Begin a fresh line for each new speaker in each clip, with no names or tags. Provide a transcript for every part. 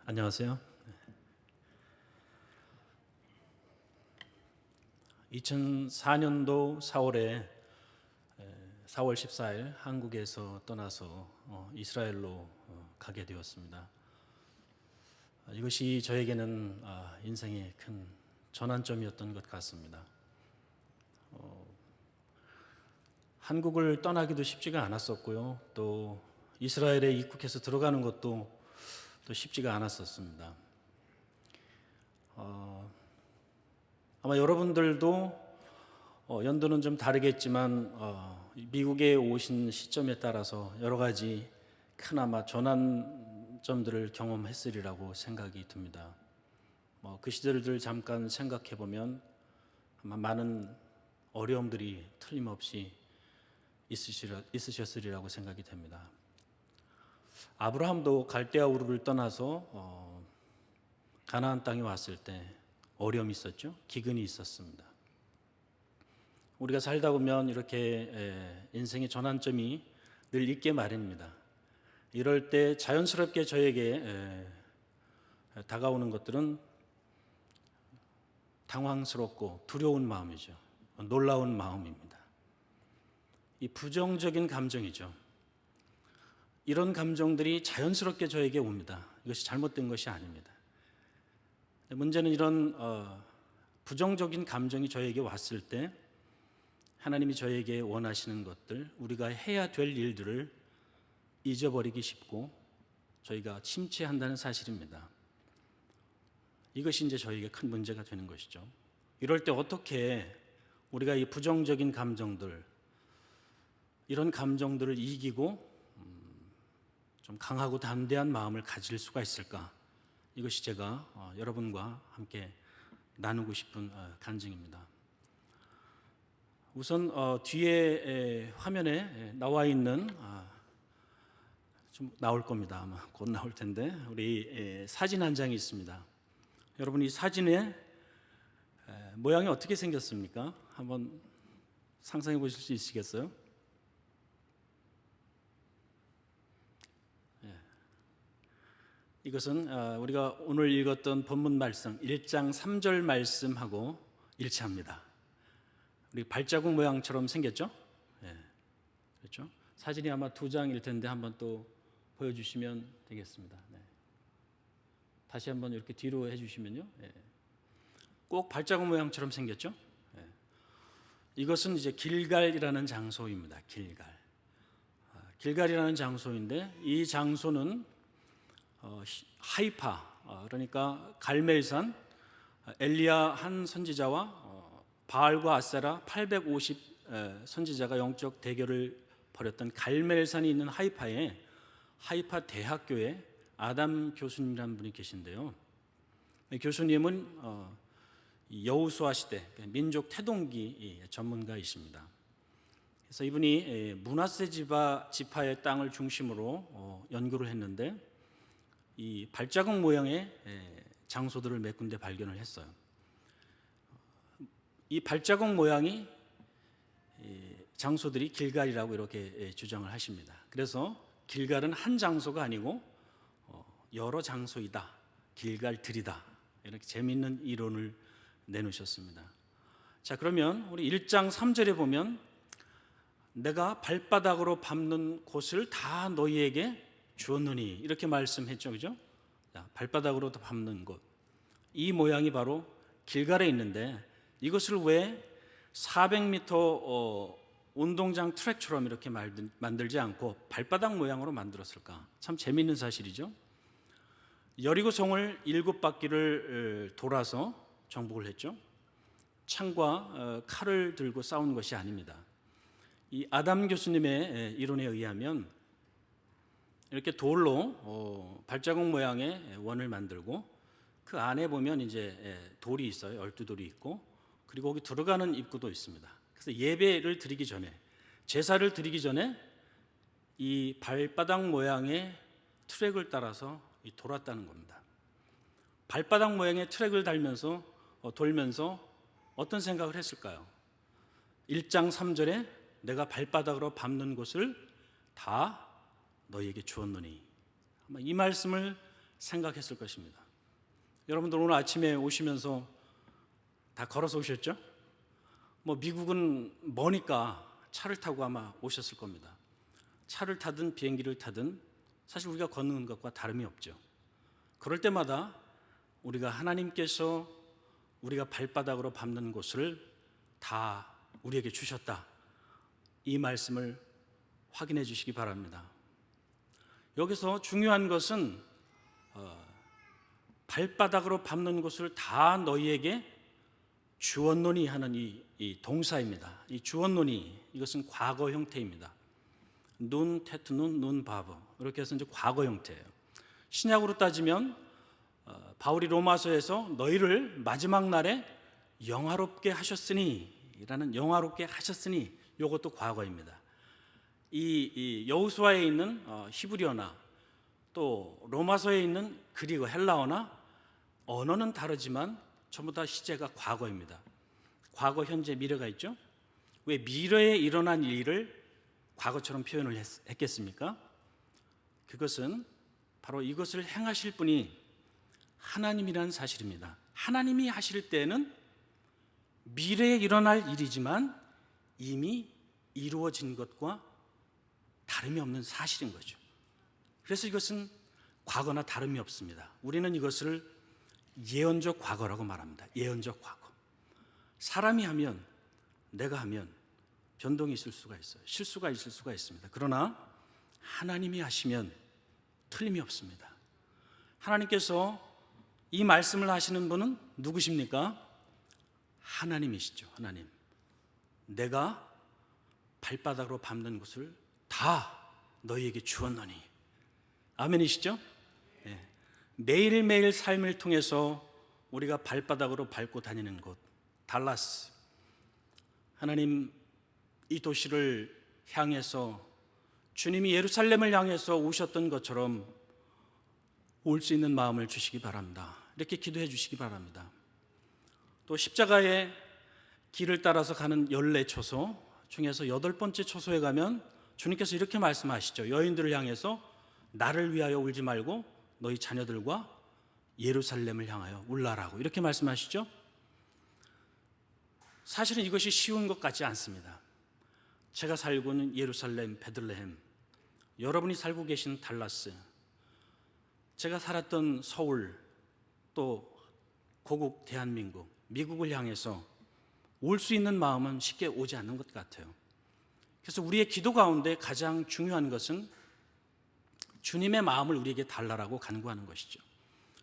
안녕하세요. 2004년도 4월 14일 한국에서 떠나서 이스라엘로 가게 되었습니다. 이것이 저에게는 인생의 큰 전환점이었던 것 같습니다. 한국을 떠나기도 쉽지가 않았었고요. 또 이스라엘에 입국해서 들어가는 것도 또 쉽지가 않았었습니다. 아마 여러분들도 연도는 좀 다르겠지만 미국에 오신 시점에 따라서 여러 가지 큰아마 전환점들을 경험했으리라고 생각이 듭니다. 그 시절들 잠깐 생각해 보면 아마 많은 어려움들이 틀림없이 있으셨으리라고 생각이 됩니다. 아브라함도 갈대아 우르를 떠나서 가나안 땅에 왔을 때 어려움이 있었죠. 기근이 있었습니다. 우리가 살다 보면 이렇게 인생의 전환점이 늘 있게 마련입니다. 이럴 때 자연스럽게 저에게 다가오는 것들은 당황스럽고 두려운 마음이죠. 놀라운 마음입니다. 이 부정적인 감정이죠. 이런 감정들이 자연스럽게 저에게 옵니다. 이것이 잘못된 것이 아닙니다. 문제는 이런 부정적인 감정이 저에게 왔을 때 하나님이 저에게 원하시는 것들, 우리가 해야 될 일들을 잊어버리기 쉽고 저희가 침체한다는 사실입니다. 이것이 이제 저에게 큰 문제가 되는 것이죠. 이럴 때 어떻게 우리가 이 부정적인 감정들, 이런 감정들을 이기고 좀 강하고 담대한 마음을 가질 수가 있을까? 이것이 제가 여러분과 함께 나누고 싶은 간증입니다. 우선 뒤에 화면에 나와 있는 좀 나올 겁니다. 아마 곧 나올 텐데 우리 사진 한 장이 있습니다. 여러분 이 사진의 모양이 어떻게 생겼습니까? 한번 상상해 보실 수 있으시겠어요? 이것은 우리가 오늘 읽었던 본문 말씀 1장 3절 말씀하고 일치합니다. 우리 발자국 모양처럼 생겼죠? 그렇죠? 사진이 아마 2장일 텐데 한번 또 보여주시면 되겠습니다. 다시 한번 이렇게 뒤로 해주시면요. 꼭 발자국 모양처럼 생겼죠? 이것은 이제 길갈이라는 장소입니다. 길갈이라는 장소인데 이 장소는 하이파, 그러니까 갈멜산, 엘리야 한 선지자와 바알과 아세라 850 선지자가 영적 대결을 벌였던 갈멜산이 있는 하이파에 하이파 대학교에 아담 교수님이라는 분이 계신데요. 교수님은 여호수아 시대 민족 태동기 전문가이십니다. 그래서 이분이 므낫세 지파의 땅을 중심으로 연구를 했는데 이 발자국 모양의 장소들을 몇 군데 발견을 했어요. 이 발자국 모양이 장소들이 길갈이라고 이렇게 주장을 하십니다. 그래서 길갈은 한 장소가 아니고 여러 장소이다, 길갈들이다, 이렇게 재미있는 이론을 내놓으셨습니다. 자, 그러면 우리 1장 3절에 보면 내가 발바닥으로 밟는 곳을 다 너희에게 주었느니 이렇게 말씀했죠, 그죠? 발바닥으로 밟는 곳, 이 모양이 바로 길갈에 있는데 이것을 왜 400m 운동장 트랙처럼 이렇게 만들지 않고 발바닥 모양으로 만들었을까? 참 재미있는 사실이죠. 여리고성을 7바퀴를 돌아서 정복을 했죠. 창과 칼을 들고 싸운 것이 아닙니다. 이 아담 교수님의 이론에 의하면 이렇게 돌로 발자국 모양의 원을 만들고 그 안에 보면 이제 돌이 있어요. 12돌이 있고 그리고 거기 들어가는 입구도 있습니다. 그래서 예배를 드리기 전에, 제사를 드리기 전에 이 발바닥 모양의 트랙을 따라서 돌았다는 겁니다. 발바닥 모양의 트랙을 돌면서 어떤 생각을 했을까요? 1장 3절에 내가 발바닥으로 밟는 곳을 다 너희에게 주었노니, 이 말씀을 생각했을 것입니다. 여러분들 오늘 아침에 오시면서 다 걸어서 오셨죠? 미국은 머니까 차를 타고 아마 오셨을 겁니다. 차를 타든 비행기를 타든 사실 우리가 걷는 것과 다름이 없죠. 그럴 때마다 우리가 하나님께서 우리가 발바닥으로 밟는 곳을 다 우리에게 주셨다, 이 말씀을 확인해 주시기 바랍니다. 여기서 중요한 것은 발바닥으로 밟는 곳을 다 너희에게 주었노니 하는 이 동사입니다. 이 주었노니, 이것은 과거 형태입니다. 눈 테트눈 눈 바브, 이렇게 해서 이제 과거 형태예요. 신약으로 따지면 바울이 로마서에서 너희를 마지막 날에 영화롭게 하셨으니 라는, 영화롭게 하셨으니, 이것도 과거입니다. 이 여호수아에 있는 히브리어나 또 로마서에 있는 그리고 헬라어나 언어는 다르지만 전부 다 시제가 과거입니다. 과거, 현재, 미래가 있죠. 왜 미래에 일어난 일을 과거처럼 표현을 했겠습니까? 그것은 바로 이것을 행하실 분이 하나님이라는 사실입니다. 하나님이 하실 때는 미래에 일어날 일이지만 이미 이루어진 것과 다름이 없는 사실인 거죠. 그래서 이것은 과거나 다름이 없습니다. 우리는 이것을 예언적 과거라고 말합니다. 예언적 과거. 사람이 하면, 내가 하면 변동이 있을 수가 있어요. 실수가 있을 수가 있습니다. 그러나 하나님이 하시면 틀림이 없습니다. 하나님께서 이 말씀을 하시는 분은 누구십니까? 하나님이시죠. 하나님. 내가 발바닥으로 밟는 것을 다 너희에게 주었노니. 아멘이시죠? 네. 매일매일 삶을 통해서 우리가 발바닥으로 밟고 다니는 곳, 달라스. 하나님, 이 도시를 향해서 주님이 예루살렘을 향해서 오셨던 것처럼 올 수 있는 마음을 주시기 바랍니다. 이렇게 기도해 주시기 바랍니다. 또 십자가의 길을 따라서 가는 14초소 중에서 8번째 초소에 가면 주님께서 이렇게 말씀하시죠. 여인들을 향해서 나를 위하여 울지 말고 너희 자녀들과 예루살렘을 향하여 울라라고 이렇게 말씀하시죠. 사실은 이것이 쉬운 것 같지 않습니다. 제가 살고 있는 예루살렘, 베들레헴, 여러분이 살고 계신 달라스, 제가 살았던 서울, 또 고국 대한민국, 미국을 향해서 올 수 있는 마음은 쉽게 오지 않는 것 같아요. 그래서 우리의 기도 가운데 가장 중요한 것은 주님의 마음을 우리에게 달라라고 간구하는 것이죠.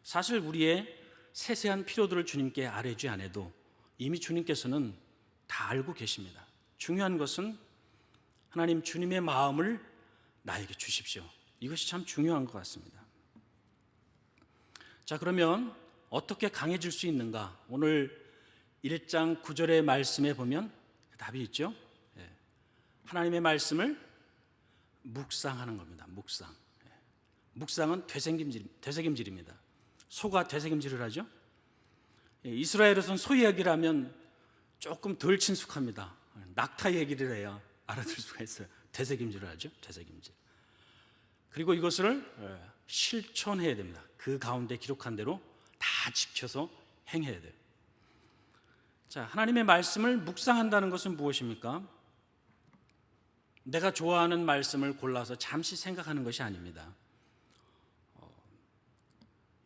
사실 우리의 세세한 필요들을 주님께 아뢰지 않아도 이미 주님께서는 다 알고 계십니다. 중요한 것은 하나님, 주님의 마음을 나에게 주십시오. 이것이 참 중요한 것 같습니다. 자, 그러면 어떻게 강해질 수 있는가? 오늘 1장 9절의 말씀에 보면 답이 있죠. 하나님의 말씀을 묵상하는 겁니다. 묵상. 묵상은 되새김질입니다. 소가 되새김질을 하죠. 이스라엘에서는 소 이야기를 하면 조금 덜 친숙합니다. 낙타 얘기를 해야 알아들 수가 있어요. 되새김질을 하죠. 되새김질. 그리고 이것을 실천해야 됩니다. 그 가운데 기록한 대로 다 지켜서 행해야 돼요. 자, 하나님의 말씀을 묵상한다는 것은 무엇입니까? 내가 좋아하는 말씀을 골라서 잠시 생각하는 것이 아닙니다.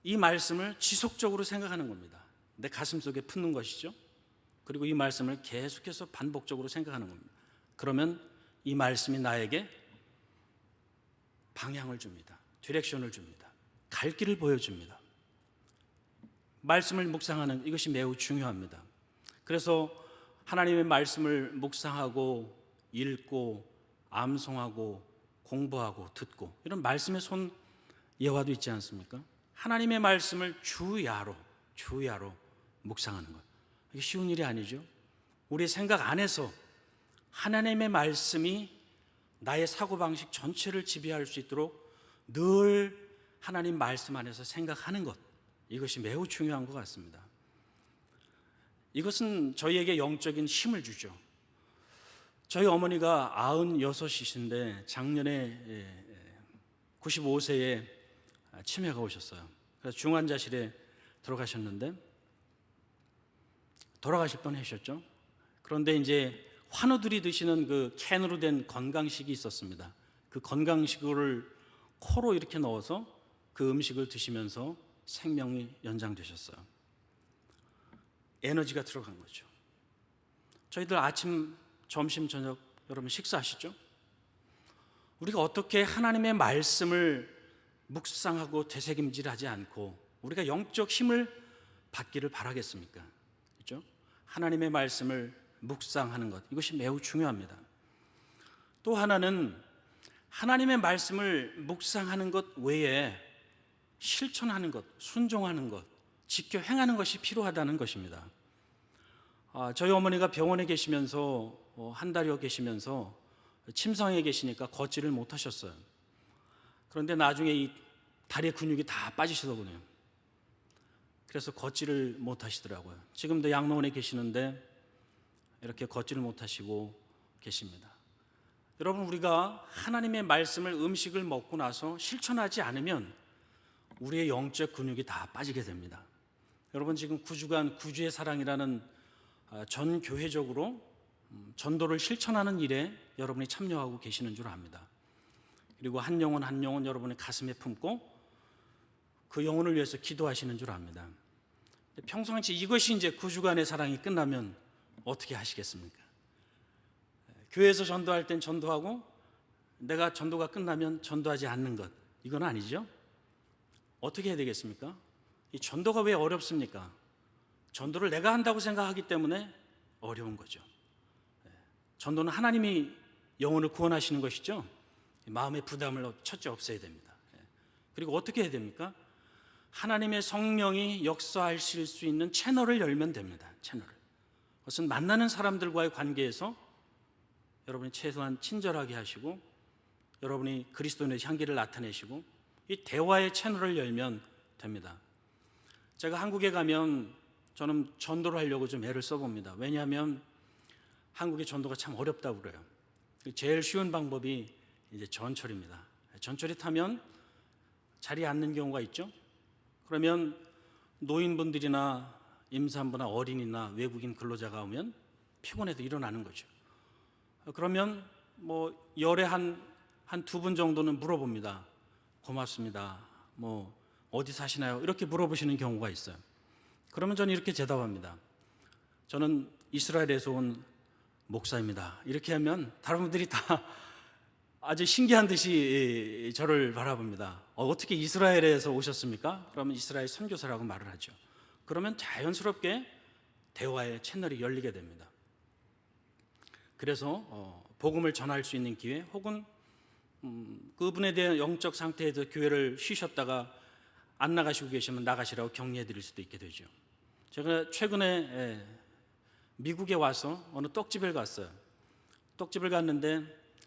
이 말씀을 지속적으로 생각하는 겁니다. 내 가슴 속에 품는 것이죠. 그리고 이 말씀을 계속해서 반복적으로 생각하는 겁니다. 그러면 이 말씀이 나에게 방향을 줍니다. 디렉션을 줍니다. 갈 길을 보여줍니다. 말씀을 묵상하는 이것이 매우 중요합니다. 그래서 하나님의 말씀을 묵상하고 읽고 암송하고 공부하고 듣고 이런 말씀의 손 예화도 있지 않습니까? 하나님의 말씀을 주야로 묵상하는 것, 이게 쉬운 일이 아니죠. 우리의 생각 안에서 하나님의 말씀이 나의 사고방식 전체를 지배할 수 있도록 늘 하나님 말씀 안에서 생각하는 것, 이것이 매우 중요한 것 같습니다. 이것은 저희에게 영적인 힘을 주죠. 저희 어머니가 96이신데 작년에 95세에 치매가 오셨어요. 그래서 중환자실에 들어가셨는데 돌아가실 뻔하셨죠. 그런데 이제 환우들이 드시는 그 캔으로 된 건강식이 있었습니다. 그 건강식을 코로 이렇게 넣어서 그 음식을 드시면서 생명이 연장되셨어요. 에너지가 들어간 거죠. 저희들 아침, 점심, 저녁 여러분 식사하시죠? 우리가 어떻게 하나님의 말씀을 묵상하고 되새김질하지 않고 우리가 영적 힘을 받기를 바라겠습니까? 그렇죠? 하나님의 말씀을 묵상하는 것, 이것이 매우 중요합니다. 또 하나는 하나님의 말씀을 묵상하는 것 외에 실천하는 것, 순종하는 것, 지켜 행하는 것이 필요하다는 것입니다. 저희 어머니가 병원에 계시면서 한 달여 계시면서 침상에 계시니까 걷지를 못하셨어요. 그런데 나중에 이 다리 근육이 다 빠지시더군요. 그래서 걷지를 못하시더라고요. 지금도 양로원에 계시는데 이렇게 걷지를 못하시고 계십니다. 여러분, 우리가 하나님의 말씀을 음식을 먹고 나서 실천하지 않으면 우리의 영적 근육이 다 빠지게 됩니다. 여러분, 지금 9주간 구주의 사랑이라는 전 교회적으로 전도를 실천하는 일에 여러분이 참여하고 계시는 줄 압니다. 그리고 한 영혼 한 영혼 여러분의 가슴에 품고 그 영혼을 위해서 기도하시는 줄 압니다. 평상시 이것이 이제 9주간의 사랑이 끝나면 어떻게 하시겠습니까? 교회에서 전도할 땐 전도하고 내가 전도가 끝나면 전도하지 않는 것, 이건 아니죠? 어떻게 해야 되겠습니까? 이 전도가 왜 어렵습니까? 전도를 내가 한다고 생각하기 때문에 어려운 거죠. 전도는 하나님이 영혼을 구원하시는 것이죠. 마음의 부담을 첫째 없애야 됩니다. 그리고 어떻게 해야 됩니까? 하나님의 성령이 역사하실 수 있는 채널을 열면 됩니다. 채널을. 그것은 만나는 사람들과의 관계에서 여러분이 최소한 친절하게 하시고 여러분이 그리스도인의 향기를 나타내시고 이 대화의 채널을 열면 됩니다. 제가 한국에 가면 저는 전도를 하려고 좀 애를 써봅니다. 왜냐하면 한국의 전도가 참 어렵다고 그래요. 제일 쉬운 방법이 이제 전철입니다. 전철이 타면 자리에 앉는 경우가 있죠. 그러면 노인분들이나 임산부나 어린이나 외국인 근로자가 오면 피곤해도 일어나는 거죠. 그러면 뭐 열에 한 두 분 정도는 물어봅니다. 고맙습니다. 뭐 어디 사시나요? 이렇게 물어보시는 경우가 있어요. 그러면 저는 이렇게 대답합니다. 저는 이스라엘에서 온 목사입니다. 이렇게 하면 다른 분들이 다 아주 신기한 듯이 저를 바라봅니다. 어떻게 이스라엘에서 오셨습니까? 그러면 이스라엘 선교사라고 말을 하죠. 그러면 자연스럽게 대화의 채널이 열리게 됩니다. 그래서 복음을 전할 수 있는 기회 혹은 그분에 대한 영적 상태에서 교회를 쉬셨다가 안 나가시고 계시면 나가시라고 격려해 드릴 수도 있게 되죠. 제가 최근에 미국에 와서 어느 떡집을 갔어요. 떡집을 갔는데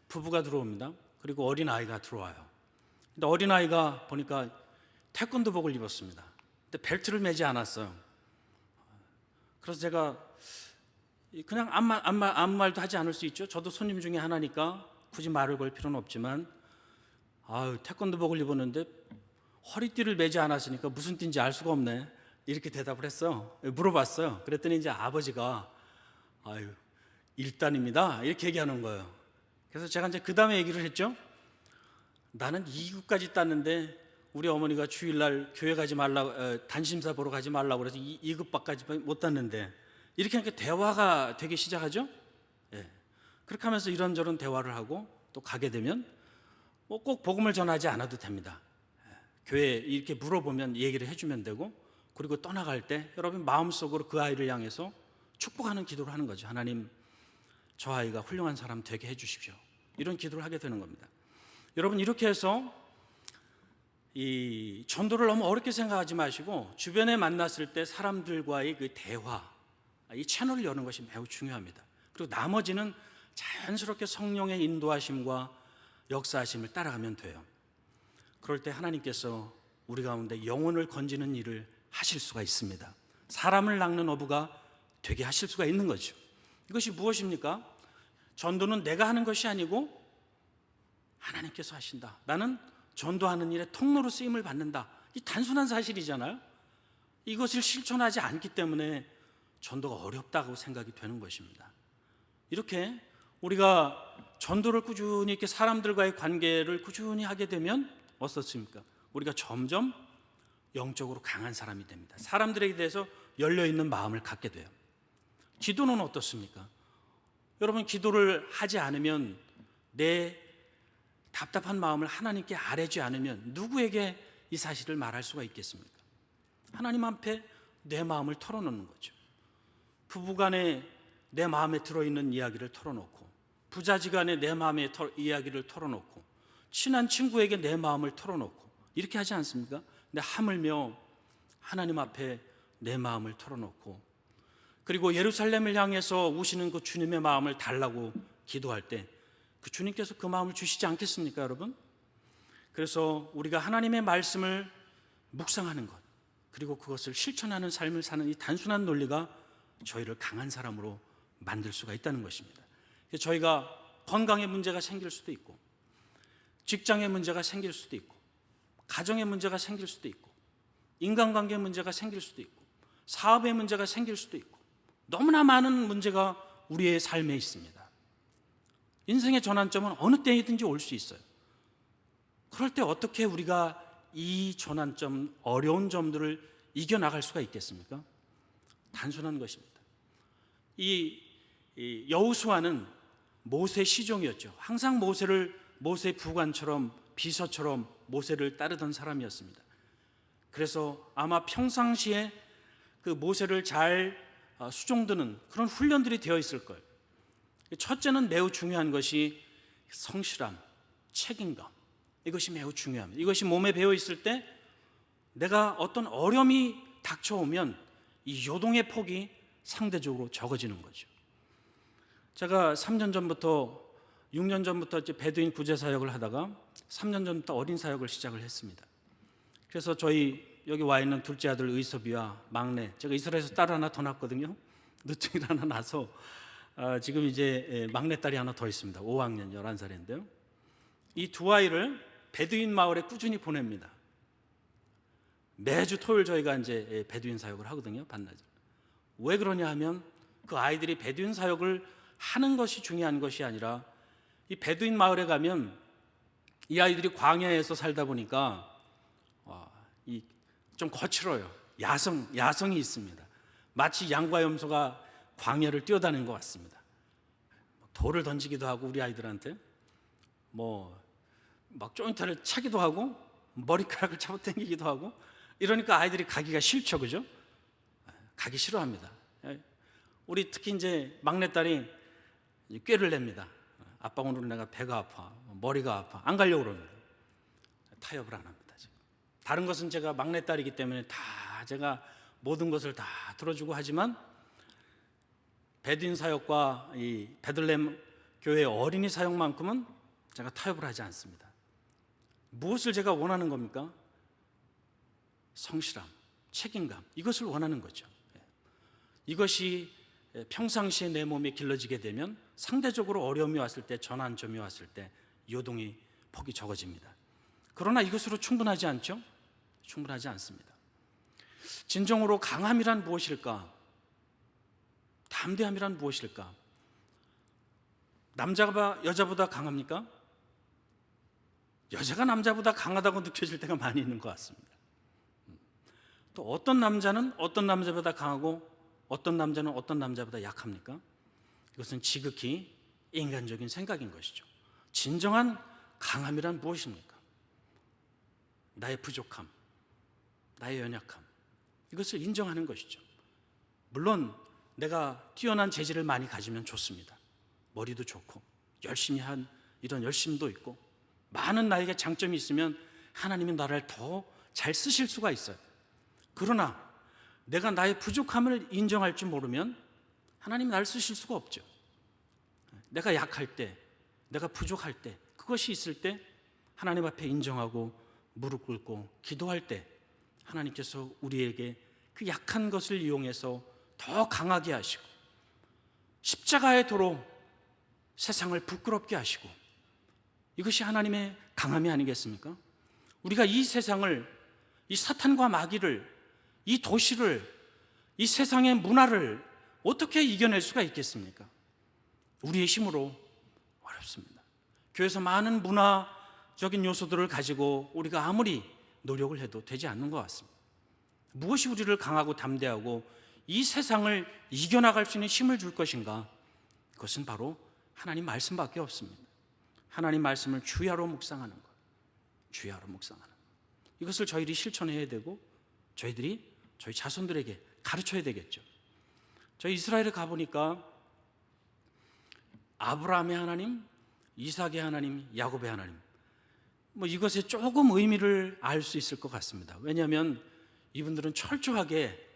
부부가 들어옵니다. 그리고 어린아이가 들어와요. 근데 어린아이가 보니까 태권도복을 입었습니다. 근데 벨트를 매지 않았어요. 그래서 제가 그냥 아무 말도 하지 않을 수 있죠. 저도 손님 중에 하나니까 굳이 말을 걸 필요는 없지만 태권도복을 입었는데 허리띠를 매지 않았으니까 무슨 띠인지 알 수가 없네. 이렇게 대답을 했어요. 물어봤어요. 그랬더니 이제 아버지가 일단입니다. 이렇게 얘기하는 거예요. 그래서 제가 이제 그 다음에 얘기를 했죠. 나는 2급까지 땄는데 우리 어머니가 주일날 교회 가지 말라고 단심사 보러 가지 말라고 그래서 2급밖까지 못 땄는데 이렇게 하니까 대화가 되기 시작하죠. 그렇게 하면서 이런저런 대화를 하고 또 가게 되면 꼭 복음을 전하지 않아도 됩니다. 교회에 이렇게 물어보면 얘기를 해주면 되고 그리고 떠나갈 때 여러분 마음속으로 그 아이를 향해서 축복하는 기도를 하는 거죠. 하나님, 저 아이가 훌륭한 사람 되게 해주십시오. 이런 기도를 하게 되는 겁니다. 여러분, 이렇게 해서 이 전도를 너무 어렵게 생각하지 마시고 주변에 만났을 때 사람들과의 그 대화, 이 채널을 여는 것이 매우 중요합니다. 그리고 나머지는 자연스럽게 성령의 인도하심과 역사하심을 따라가면 돼요. 그럴 때 하나님께서 우리 가운데 영혼을 건지는 일을 하실 수가 있습니다. 사람을 낚는 어부가 되게 하실 수가 있는 거죠. 이것이 무엇입니까? 전도는 내가 하는 것이 아니고 하나님께서 하신다. 나는 전도하는 일에 통로로 쓰임을 받는다. 이 단순한 사실이잖아요. 이것을 실천하지 않기 때문에 전도가 어렵다고 생각이 되는 것입니다. 이렇게 우리가 전도를 꾸준히 이렇게 사람들과의 관계를 꾸준히 하게 되면 어떻습니까? 우리가 점점 영적으로 강한 사람이 됩니다. 사람들에게 대해서 열려있는 마음을 갖게 돼요. 기도는 어떻습니까? 여러분, 기도를 하지 않으면, 내 답답한 마음을 하나님께 아뢰지 않으면 누구에게 이 사실을 말할 수가 있겠습니까? 하나님 앞에 내 마음을 털어놓는 거죠. 부부간에 내 마음에 들어있는 이야기를 털어놓고, 부자지간에 내 마음의 이야기를 털어놓고, 친한 친구에게 내 마음을 털어놓고, 이렇게 하지 않습니까? 근데 하물며 하나님 앞에 내 마음을 털어놓고, 그리고 예루살렘을 향해서 우시는 그 주님의 마음을 달라고 기도할 때 그 주님께서 그 마음을 주시지 않겠습니까, 여러분? 그래서 우리가 하나님의 말씀을 묵상하는 것, 그리고 그것을 실천하는 삶을 사는 이 단순한 논리가 저희를 강한 사람으로 만들 수가 있다는 것입니다. 저희가 건강에 문제가 생길 수도 있고, 직장에 문제가 생길 수도 있고, 가정에 문제가 생길 수도 있고, 인간관계에 문제가 생길 수도 있고, 사업에 문제가 생길 수도 있고, 너무나 많은 문제가 우리의 삶에 있습니다. 인생의 전환점은 어느 때이든지 올 수 있어요. 그럴 때 어떻게 우리가 이 전환점, 어려운 점들을 이겨나갈 수가 있겠습니까? 단순한 것입니다. 이 여호수아는 모세 시종이었죠. 항상 모세 부관처럼, 비서처럼 모세를 따르던 사람이었습니다. 그래서 아마 평상시에 그 모세를 잘 수종드는 그런 훈련들이 되어 있을 거예요. 첫째는 매우 중요한 것이 성실함, 책임감. 이것이 매우 중요합니다. 이것이 몸에 배어 있을 때 내가 어떤 어려움이 닥쳐오면 이 요동의 폭이 상대적으로 적어지는 거죠. 제가 6년 전부터 이제 베두인 구제 사역을 하다가 3년 전부터 어린 사역을 시작을 했습니다. 그래서 저희 여기 와 있는 둘째 아들 의섭이와 막내, 제가 이스라엘에서 딸 하나 더 낳았거든요. 늦둥이를 하나 낳아서 지금 이제 막내딸이 하나 더 있습니다. 5학년 11살인데요. 이 두 아이를 베두인 마을에 꾸준히 보냅니다. 매주 토요일 저희가 이제 베두인 사역을 하거든요. 반나절. 왜 그러냐 하면 그 아이들이 베두인 사역을 하는 것이 중요한 것이 아니라, 이 베두인 마을에 가면 이 아이들이 광야에서 살다 보니까 좀 거칠어요. 야성이 있습니다. 마치 양과 염소가 광야를 뛰어다니는 것 같습니다. 돌을 던지기도 하고, 우리 아이들한테 막 조인트를 차기도 하고, 머리카락을 잡아당기기도 하고, 이러니까 아이들이 가기가 싫죠, 그죠? 가기 싫어합니다. 우리 특히 이제 막내딸이 꾀를 냅니다. 아빠, 오늘 내가 배가 아파, 머리가 아파, 안 가려고 그럽니다. 타협을 안 합니다. 지금. 다른 것은 제가 막내딸이기 때문에 다 제가 모든 것을 다 들어주고 하지만, 베두인 사역과 이 베들레헴 교회 어린이 사역만큼은 제가 타협을 하지 않습니다. 무엇을 제가 원하는 겁니까? 성실함, 책임감, 이것을 원하는 거죠. 이것이 평상시에 내 몸에 길러지게 되면 상대적으로 어려움이 왔을 때, 전환점이 왔을 때 요동의 폭이 적어집니다. 그러나 이것으로 충분하지 않죠? 충분하지 않습니다. 진정으로 강함이란 무엇일까? 담대함이란 무엇일까? 남자가 여자보다 강합니까? 여자가 남자보다 강하다고 느껴질 때가 많이 있는 것 같습니다. 또 어떤 남자는 어떤 남자보다 강하고 어떤 남자는 어떤 남자보다 약합니까? 이것은 지극히 인간적인 생각인 것이죠. 진정한 강함이란 무엇입니까? 나의 부족함, 나의 연약함, 이것을 인정하는 것이죠. 물론 내가 뛰어난 재질을 많이 가지면 좋습니다. 머리도 좋고 열심히 한 이런 열심도 있고 많은 나에게 장점이 있으면 하나님이 나를 더 잘 쓰실 수가 있어요. 그러나 내가 나의 부족함을 인정할 줄 모르면 하나님이 나를 쓰실 수가 없죠. 내가 약할 때, 내가 부족할 때, 그것이 있을 때 하나님 앞에 인정하고 무릎 꿇고 기도할 때 하나님께서 우리에게 그 약한 것을 이용해서 더 강하게 하시고 십자가의 도로 세상을 부끄럽게 하시고, 이것이 하나님의 강함이 아니겠습니까? 우리가 이 세상을 이 사탄과 마귀를, 이 도시를, 이 세상의 문화를 어떻게 이겨낼 수가 있겠습니까? 우리의 힘으로 어렵습니다. 교회에서 많은 문화적인 요소들을 가지고 우리가 아무리 노력을 해도 되지 않는 것 같습니다. 무엇이 우리를 강하고 담대하고 이 세상을 이겨나갈 수 있는 힘을 줄 것인가? 그것은 바로 하나님 말씀밖에 없습니다. 하나님 말씀을 주야로 묵상하는 것, 주야로 묵상하는 것. 이것을 저희들이 실천해야 되고 저희들이 저희 자손들에게 가르쳐야 되겠죠. 저희 이스라엘에 가보니까 아브라함의 하나님, 이삭의 하나님, 야곱의 하나님, 이것에 조금 의미를 알 수 있을 것 같습니다. 왜냐하면 이분들은 철저하게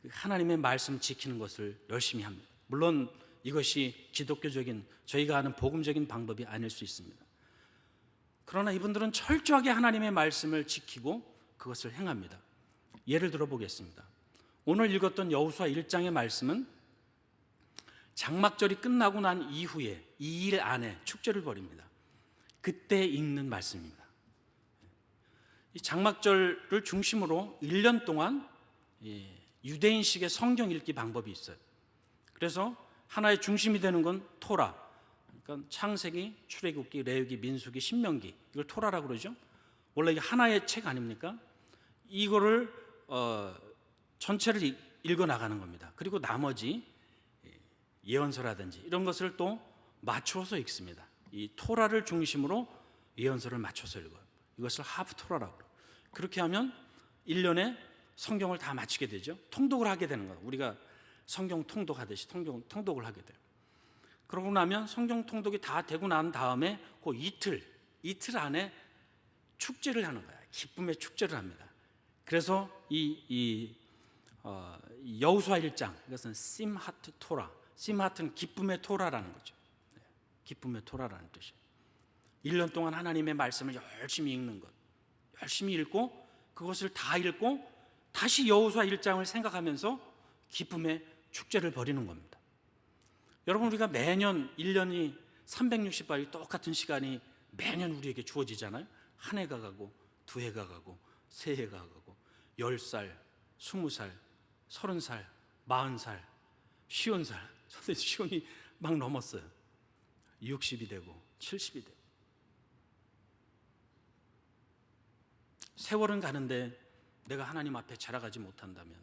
하나님의 말씀 지키는 것을 열심히 합니다. 물론 이것이 기독교적인, 저희가 아는 복음적인 방법이 아닐 수 있습니다. 그러나 이분들은 철저하게 하나님의 말씀을 지키고 그것을 행합니다. 예를 들어 보겠습니다. 오늘 읽었던 여호수아 1장의 말씀은 장막절이 끝나고 난 이후에 2일 안에 축제를 벌입니다. 그때 읽는 말씀입니다. 이 장막절을 중심으로 1년 동안 유대인식의 성경 읽기 방법이 있어요. 그래서 하나의 중심이 되는 건 토라, 그러니까 창세기, 출애굽기, 레위기, 민수기, 신명기, 이걸 토라라고 그러죠. 원래 이게 하나의 책 아닙니까? 이거를 전체를 읽어 나가는 겁니다. 그리고 나머지 예언서라든지 이런 것을 또 맞춰서 읽습니다. 이 토라를 중심으로 예언서를 맞춰서 읽어요. 이것을 하프토라라고 그래요. 그렇게 하면 1년에 성경을 다 마치게 되죠. 통독을 하게 되는 거예요. 우리가 성경 통독하듯이 통독을 하게 돼요. 그러고 나면 성경 통독이 다 되고 난 다음에 그 이틀 안에 축제를 하는 거야. 기쁨의 축제를 합니다. 그래서 이 여호수아 1장, 이것은 심하트 토라, 심하트는 기쁨의 토라라는 거죠. 기쁨의 토라라는 뜻이에요. 1년 동안 하나님의 말씀을 열심히 읽는 것, 열심히 읽고 그것을 다 읽고 다시 여호수아 1장을 생각하면서 기쁨의 축제를 벌이는 겁니다. 여러분, 우리가 매년 1년이 368일 똑같은 시간이 매년 우리에게 주어지잖아요. 한 해가 가고 두 해가 가고 세 해가 가고 10살, 20살, 30살, 40살, 50살, 선생님 시온이 막 넘었어요. 60이 되고 70이 되고. 세월은 가는데 내가 하나님 앞에 자라가지 못한다면,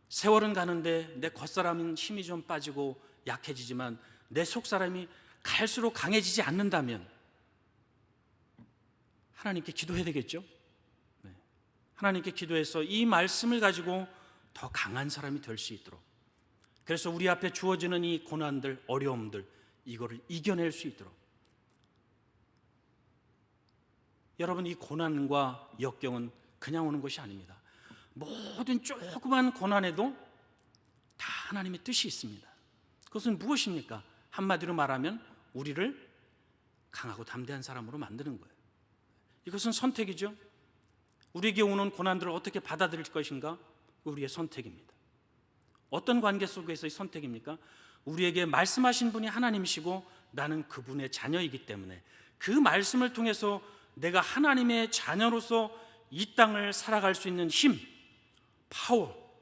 세월은 가는데 내 겉사람은 힘이 좀 빠지고 약해지지만 내 속사람이 갈수록 강해지지 않는다면 하나님께 기도해야 되겠죠? 네. 하나님께 기도해서 이 말씀을 가지고 더 강한 사람이 될 수 있도록, 그래서 우리 앞에 주어지는 이 고난들, 어려움들, 이거를 이겨낼 수 있도록. 여러분, 이 고난과 역경은 그냥 오는 것이 아닙니다. 모든 조그만 고난에도 다 하나님의 뜻이 있습니다. 그것은 무엇입니까? 한마디로 말하면 우리를 강하고 담대한 사람으로 만드는 거예요. 이것은 선택이죠. 우리에게 오는 고난들을 어떻게 받아들일 것인가? 우리의 선택입니다. 어떤 관계 속에서의 선택입니까? 우리에게 말씀하신 분이 하나님이시고 나는 그분의 자녀이기 때문에 그 말씀을 통해서 내가 하나님의 자녀로서 이 땅을 살아갈 수 있는 힘, 파워,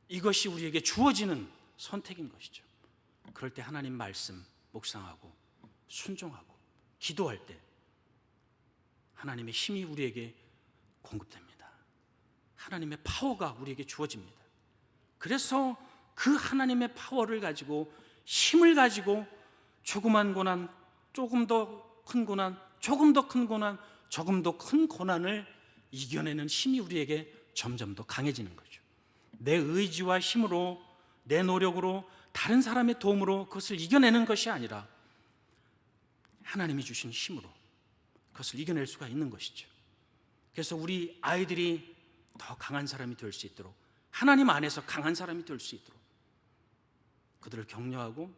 이것이 우리에게 주어지는 선택인 것이죠. 그럴 때 하나님 말씀 묵상하고 순종하고 기도할 때 하나님의 힘이 우리에게 공급됩니다. 하나님의 파워가 우리에게 주어집니다. 그래서 그 하나님의 파워를 가지고, 힘을 가지고 조그만 고난, 조금 더 큰 고난, 조금 더 큰 고난, 조금 더 큰 고난을 이겨내는 힘이 우리에게 점점 더 강해지는 거죠. 내 의지와 힘으로, 내 노력으로, 다른 사람의 도움으로 그것을 이겨내는 것이 아니라 하나님이 주신 힘으로 그것을 이겨낼 수가 있는 것이죠. 그래서 우리 아이들이 더 강한 사람이 될 수 있도록, 하나님 안에서 강한 사람이 될 수 있도록 그들을 격려하고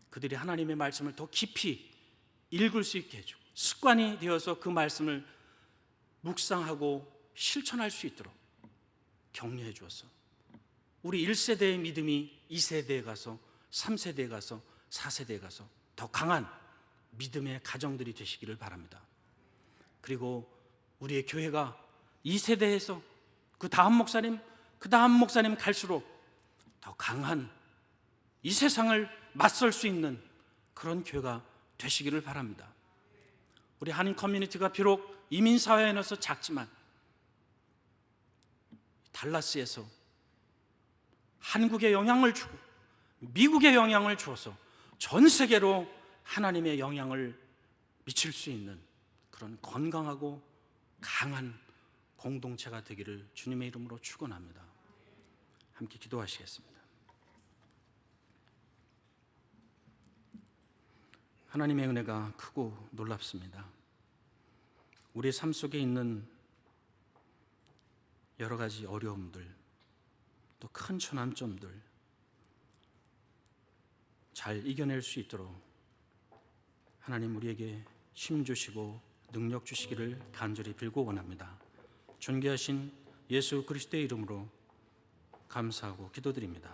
그들이 하나님의 말씀을 더 깊이 읽을 수 있게 해주고 습관이 되어서 그 말씀을 묵상하고 실천할 수 있도록 격려해 주어서 우리 1세대의 믿음이 2세대에 가서 3세대에 가서 4세대에 가서 더 강한 믿음의 가정들이 되시기를 바랍니다. 그리고 우리의 교회가 이 세대에서 그 다음 목사님 갈수록 더 강한 이 세상을 맞설 수 있는 그런 교회가 되시기를 바랍니다. 우리 한인 커뮤니티가 비록 이민사회에서 작지만 달라스에서 한국에 영향을 주고 미국에 영향을 주어서 전 세계로 하나님의 영향을 미칠 수 있는 그런 건강하고 강한 공동체가 되기를 주님의 이름으로 축원합니다. 함께 기도하시겠습니다. 하나님의 은혜가 크고 놀랍습니다. 우리 삶 속에 있는 여러 가지 어려움들, 또 큰 초난점들 잘 이겨낼 수 있도록 하나님 우리에게 힘 주시고 능력 주시기를 간절히 빌고 원합니다. 존귀하신 예수 그리스도의 이름으로 감사하고 기도드립니다.